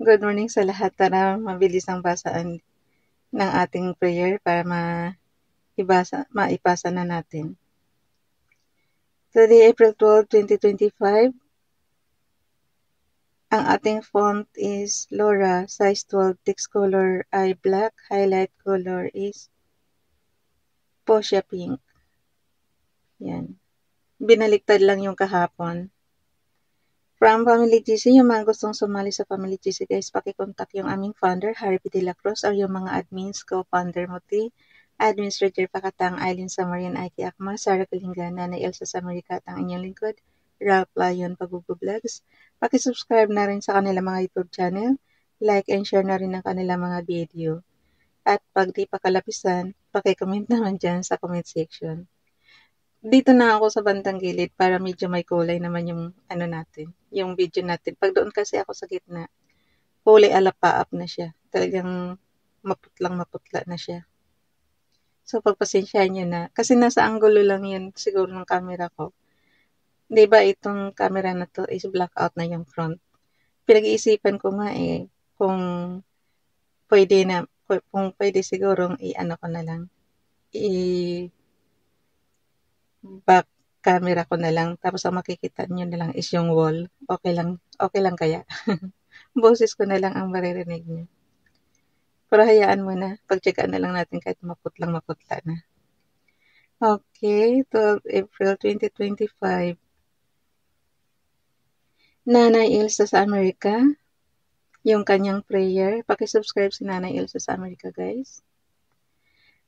Good morning sa lahat. Tara, mabilis ang basaan ng ating prayer para maipasa na natin. Today, April 12, 2025. Ang ating font is Laura, size 12, text color ay black, highlight color is Fuchsia pink. Yan. Binaliktad lang yung kahapon. From Family GC, yung mga gustong sumali sa Family GC guys, pakicontact yung aming founder, Harry P. De La Cruz, or yung mga admins, co-founder Muti, Administrator Pakatang, Eileen Samarian, Aiki Akma, Sarah Kalinga, Nanay Elsa Samarica at ang inyong lingkod, Ralph Lion Pagbubu-Vlogs. Pakisubscribe na rin sa kanilang mga YouTube channel, like and share na rin ang kanilang mga video. At pag di pa kalapisan, pakicomment naman dyan sa comment section. Dito na ako sa bandang gilid para medyo may kulay naman yung yung video natin. Pag doon kasi ako sa gitna, kulay alapaap na siya. Talagang maputla na siya. So pagpasensyahan nyo na. Kasi nasa anggulo lang yun siguro ng camera ko. Diba itong camera na to is blackout na yung front. Pinag-iisipan ko nga kung pwede sigurong ko na lang. Back camera ko na lang, tapos ang makikita nyo na lang is yung wall. Okay lang kaya? Boses ko na lang ang maririnig nyo. Pero hayaan mo na, pagtsagaan na lang natin kahit maputla na. Okay, 12 April 2025. Nanay Elsa sa Amerika, yung kanyang prayer. Pakisubscribe si Nanay Elsa sa Amerika, guys.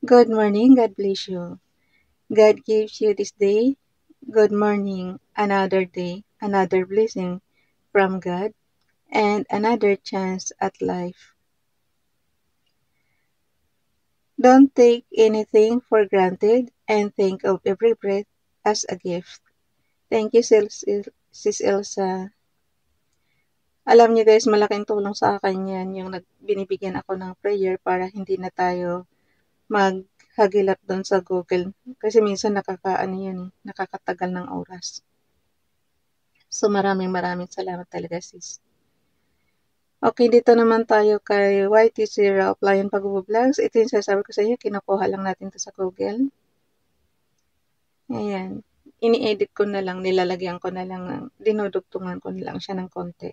Good morning, God bless you. God gives you this day. Good morning, another day, another blessing from God, and another chance at life. Don't take anything for granted and think of every breath as a gift. Thank you, Sis Elsa. Alam niyo guys, malaking tulong sa akin yan yung binibigyan ako ng prayer para hindi na tayo maghagilap doon sa Google. Kasi minsan nakakatagal ng oras. So maraming salamat talaga sis. Okay, dito naman tayo kay YTC Ralph Lion Pagbubu-Vlogs. Ito yung sasabi ko sa inyo, kinukuha lang natin to sa Google. Ayan. Ini-edit ko na lang, nilalagyan ko na lang, dinudugtungan ko na lang siya ng konti.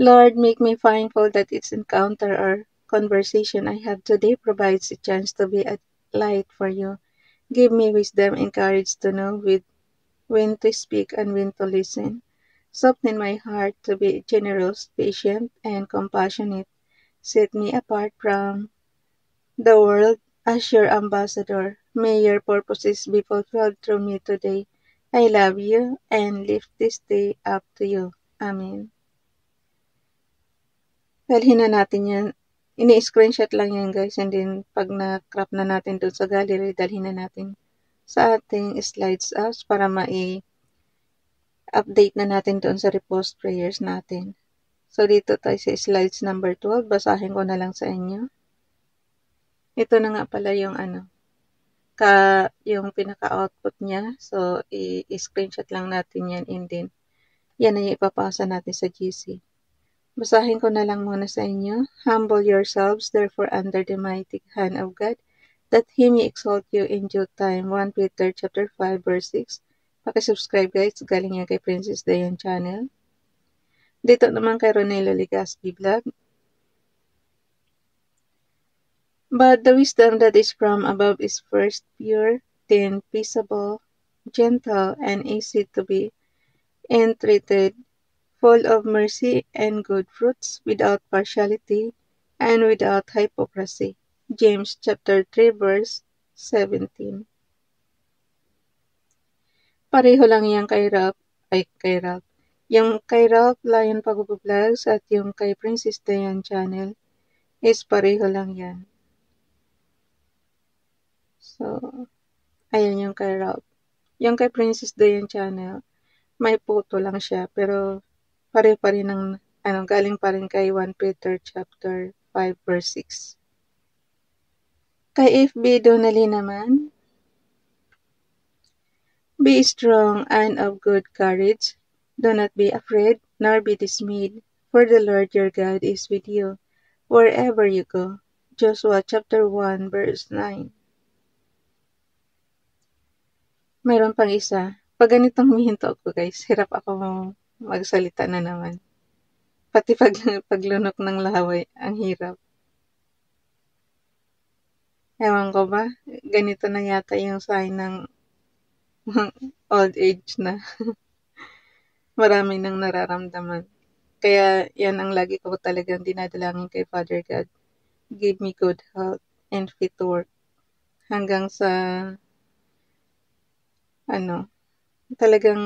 Lord, make me mindful that its encounter or conversation I have today provides a chance to be a light for you. Give me wisdom and courage to know when to speak and when to listen. Soften my heart to be generous, patient, and compassionate. Set me apart from the world as your ambassador. May your purposes be fulfilled through me today. I love you and lift this day up to you. Amen. Dalhin na natin yan. Ini-screenshot lang yan guys. And then, pag na-crop na natin doon sa gallery, dalhin na natin sa ating slides apps para update na natin doon sa repost prayers natin. So, dito tayo sa slides number 12. Basahin ko na lang sa inyo. Ito na nga pala yung yung pinaka-output niya. So, i-screenshot lang natin yan and then, yan na yung ipapasa natin sa GC. Basahin ko na lang muna sa inyo. Humble yourselves, therefore, under the mighty hand of God, that He may exalt you in due time. 1 Peter chapter 5, verse 6. Pakisubscribe guys, galing yan kay Princess Dayan Channel. Dito naman kay Ronelo Legaspi Vlog. But the wisdom that is from above is first pure, then peaceable, gentle, and easy to be entreated, full of mercy and good fruits, without partiality and without hypocrisy. James chapter 3 verse 17. Pareho lang yan kay Ralph. Yung kay Ralph Lion Pagbubu-Vlogs at yung kay Princess Dayan Channel is pareho lang yan. So, ayan yung kay Ralph. Yung kay Princess Dayan Channel, may photo lang siya pero pareho pa rin ng galing pa rin kay 1 Peter chapter 5 verse 6. Kay FB Donnelly naman, be strong and of good courage. Do not be afraid, nor be dismayed, For the Lord your God is with you, wherever you go. Joshua chapter 1 verse 9. Mayroon pang isa. Pag ganitong humihinto ako guys, hirap ako magsalita na naman. Pati paglunok ng laway, ang hirap. Ewan ko ba, ganito na yata yung sign ng old age na. Marami nang nararamdaman. Kaya yan ang lagi ko talagang dinadalangin kay Father God. Give me good health and fit to work. Hanggang sa, talagang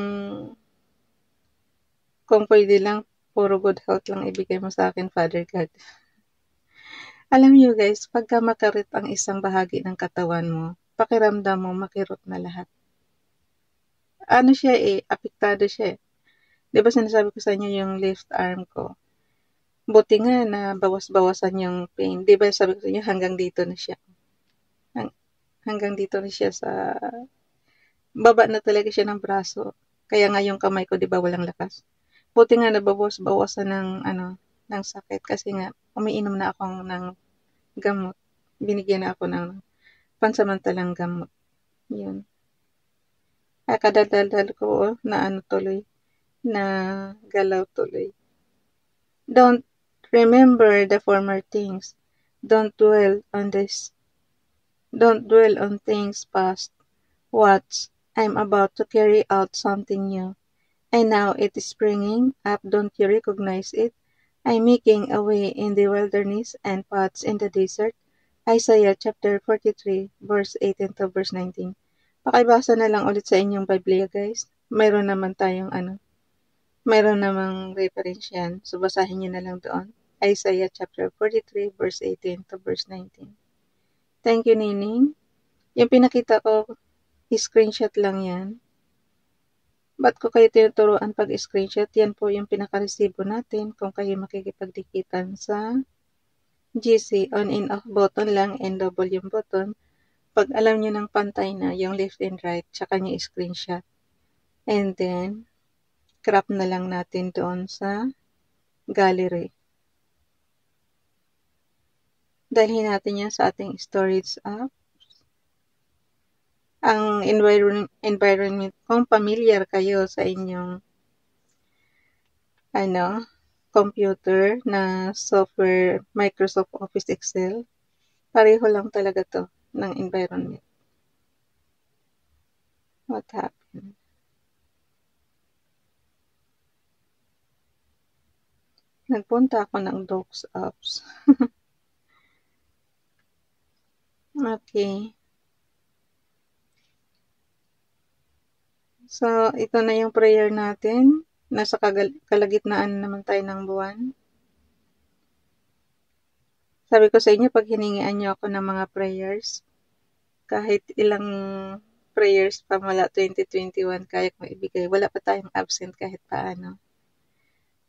kung pwede lang, puro good health lang ibigay mo sa akin, Father God. Alam niyo guys, pagka makarit ang isang bahagi ng katawan mo, pakiramdam mo makirot na lahat. Ano siya apektado siya eh. Di ba sinasabi ko sa inyo yung left arm ko? Buti nga na bawas-bawasan yung pain. Di ba sabi ko sa inyo hanggang dito na siya. Hanggang dito na siya sa baba na talaga siya ng braso. Kaya nga yung kamay ko, di ba, walang lakas. Buti nga nabawas-bawasan ng sakit kasi nga umiinom na ako ng gamot. Binigyan na ako ng pansamantalang gamot. Yun. Kadaldal ko na tuloy, na galaw tuloy. Don't remember the former things. Don't dwell on things past. Watch, I'm about to carry out something new. And now it is springing up, don't you recognize it? I'm making a way in the wilderness and paths in the desert. Isaiah chapter 43, verse 18 to verse 19. Pakibasa na lang ulit sa inyong Biblia guys. Mayroon naman tayong mayroon namang reference yan. So basahin nyo na lang doon. Isaiah chapter 43, verse 18 to verse 19. Thank you, Nining. Yung pinakita ko, screenshot lang yan. Ba't ko kayo tinuturuan pag-screenshot? Yan po yung pinaka-resibo natin kung kayo makikipagdikitan sa GC. On and off button lang and double yung button. Pag alam nyo ng pantay na yung left and right, tsaka nyo screenshot. And then, crop na lang natin doon sa gallery. Dalhin natin yan sa ating storage app. Ang environment, kung familiar kayo sa inyong computer na software, Microsoft Office Excel, pareho lang talaga to ng environment. What happened? Nagpunta ako ng Docs apps. Okay. So, ito na yung prayer natin. Nasa kalagitnaan naman tayo ng buwan. Sabi ko sa inyo, pag hiningian nyo ako ng mga prayers, kahit ilang prayers pa mula 2021, kaya kong ibigay. Wala pa tayong absent kahit paano.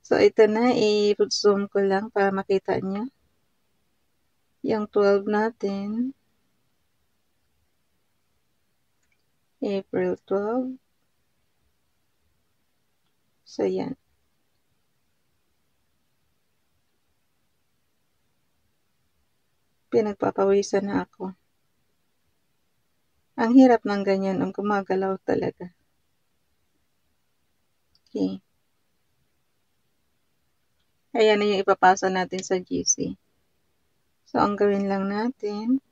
So, ito na, i-zoom ko lang para makita nyo. Yung 12 natin. April 12. So, yan. Pinagpapawisan na ako. Ang hirap ng ganyan, ang gumagalaw talaga. Okay. Ayan na yung ipapasa natin sa GC. So, ang gawin lang natin,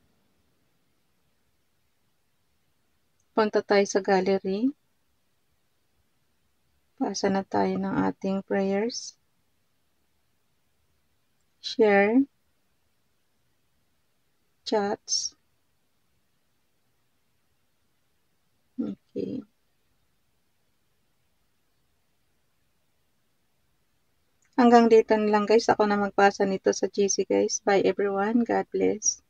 punta tayo sa gallery. Pasa na tayo ng ating prayers. Share. Chats. Okay. Hanggang dito na lang guys. Ako na magpasa nito sa GC guys. Bye everyone. God bless.